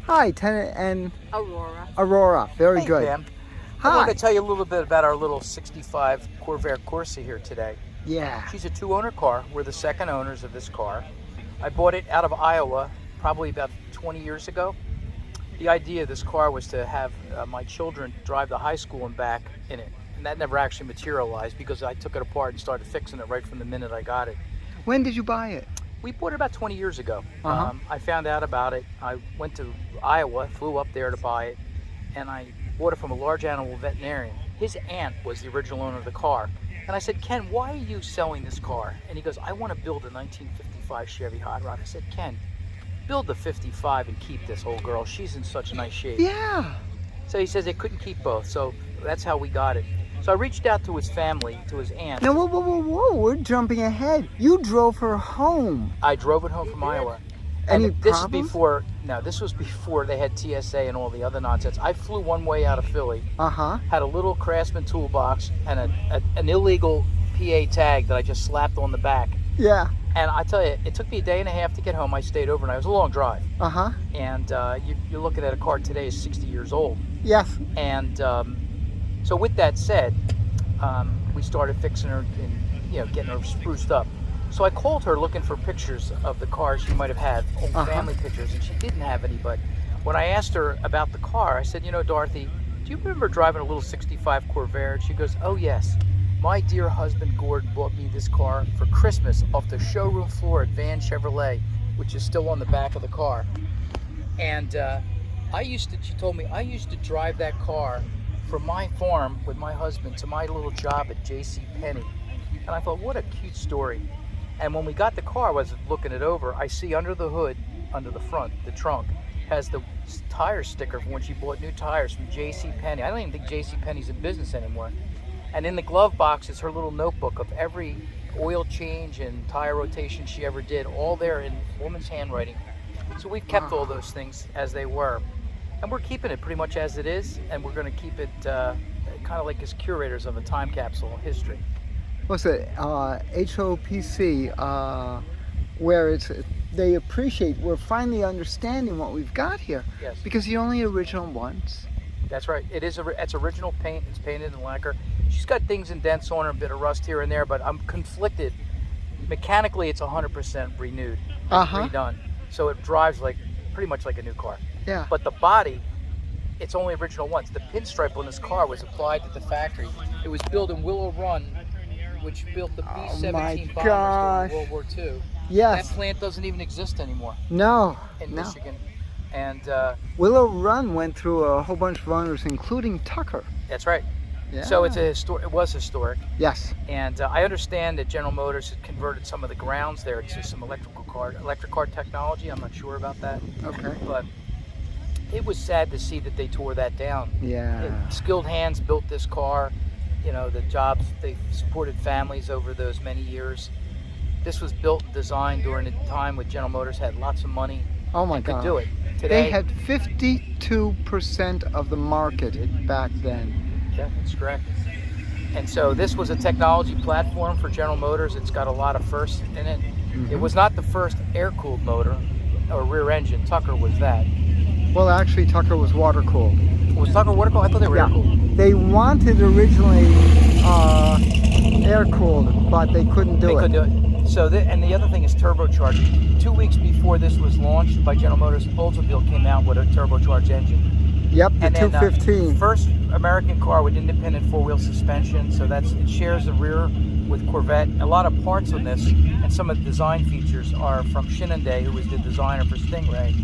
Hi, Tenant and Aurora. Aurora. Very good. Pam. Hi. I want to tell you a little bit about our little 65 Corvair Corsa here today. Yeah. She's a two-owner car. We're the second owners of this car. I bought it out of Iowa probably about 20 years ago. The idea of this car was to have my children drive to high school and back in it. And that never actually materialized because I took it apart and started fixing it right from the minute I got it. When did you buy it? We bought it about 20 years ago. Uh-huh. I found out about it. I went to Iowa, flew up there to buy it, and I bought it from a large animal veterinarian. His aunt was the original owner of the car. And I said, Ken, why are you selling this car? And he goes, I want to build a 1955 Chevy Hot Rod. I said, Ken, build the 55 and keep this old girl. She's in such nice shape. Yeah. So he says they couldn't keep both. So that's how we got it. So I reached out to his family, to his aunt. Now, whoa, we're jumping ahead. You drove her home. I drove it home from Iowa. Any And this is problems? before, no, this was before they had TSA and all the other nonsense. I flew one way out of Philly, Uh-huh. had a little Craftsman toolbox and an illegal PA tag that I just slapped on the back. Yeah. And I tell you, it took me a day and a half to get home. I stayed overnight. It was a long drive. Uh-huh. And you're looking at a car today is 60 years old. Yes. And so with that said, we started fixing her and getting her spruced up. So I called her looking for pictures of the cars she might have had, old family pictures, and she didn't have any. But when I asked her about the car, I said, Dorothy, do you remember driving a little 65 Corvair? And she goes, oh yes, my dear husband Gordon bought me this car for Christmas off the showroom floor at Van Chevrolet, which is still on the back of the car. And she told me, I used to drive that car from my farm with my husband to my little job at J.C. Penney. And I thought, what a cute story. And when we got the car, I was looking it over, I see under the hood, under the front, the trunk, has the tire sticker from when she bought new tires from J.C. Penney. I don't even think J.C. Penney's in business anymore. And in the glove box is her little notebook of every oil change and tire rotation she ever did, all there in woman's handwriting. So we've kept all those things as they were. And we're keeping it pretty much as it is, and we're going to keep it kind of like as curators of a time capsule history. What's it? HOPC, where they appreciate, we're finally understanding what we've got here. Yes. Because the only original ones. That's right. It's original paint. It's painted in lacquer. She's got things and dents on her, a bit of rust here and there, but I'm conflicted. Mechanically, it's 100% renewed, redone. So it drives pretty much like a new car. Yeah. But the body, it's only original ones. The pinstripe on this car was applied to the factory. It was built in Willow Run, which built the B-17 bombers during World War II. Yes. That plant doesn't even exist anymore. No. In Michigan. And Willow Run went through a whole bunch of owners, including Tucker. that's right. Yeah. So it was historic. Yes. And I understand that General Motors had converted some of the grounds there to some electric car technology. I'm not sure about that. Okay. But it was sad to see that they tore that down. Yeah. Skilled hands built this car. The jobs, they supported families over those many years. This was built and designed during a time when General Motors had lots of money. Oh my and God. could do it. Today, They had 52% of the market back then. Yeah, that's correct. And so this was a technology platform for General Motors. It's got a lot of firsts in it. Mm-hmm. It was not the first air-cooled motor or rear engine. Tucker was that. Well, actually, Tucker was water cooled. Was Tucker water cooled? I thought they were air-cooled. They wanted originally air cooled, but they couldn't do They it. couldn't do it. So, and the other thing is turbocharged. 2 weeks before this was launched by General Motors, Oldsmobile came out with a turbocharged engine. Yep, the And then 215. first American car with independent four-wheel suspension. So it shares the rear with Corvette. A lot of parts on this and some of the design features are from Shenandoah, who was the designer for Stingray.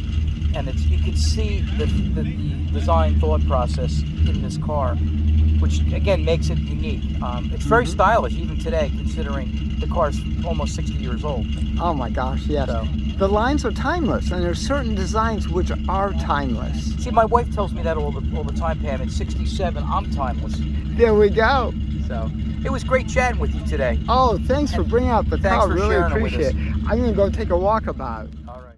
And you can see the design thought process in this car, which again makes it unique. It's very stylish even today, considering the car's almost 60 years old. Oh my gosh, yes. So, The lines are timeless, and there's certain designs which are timeless. see, my wife tells me that all the time, Pam. At 67, I'm timeless. There we go. So it was great chatting with you today. Oh, thanks for bringing out the Thanks car. for Really sharing it with appreciate us. it. I'm going to go take a walk about. All right.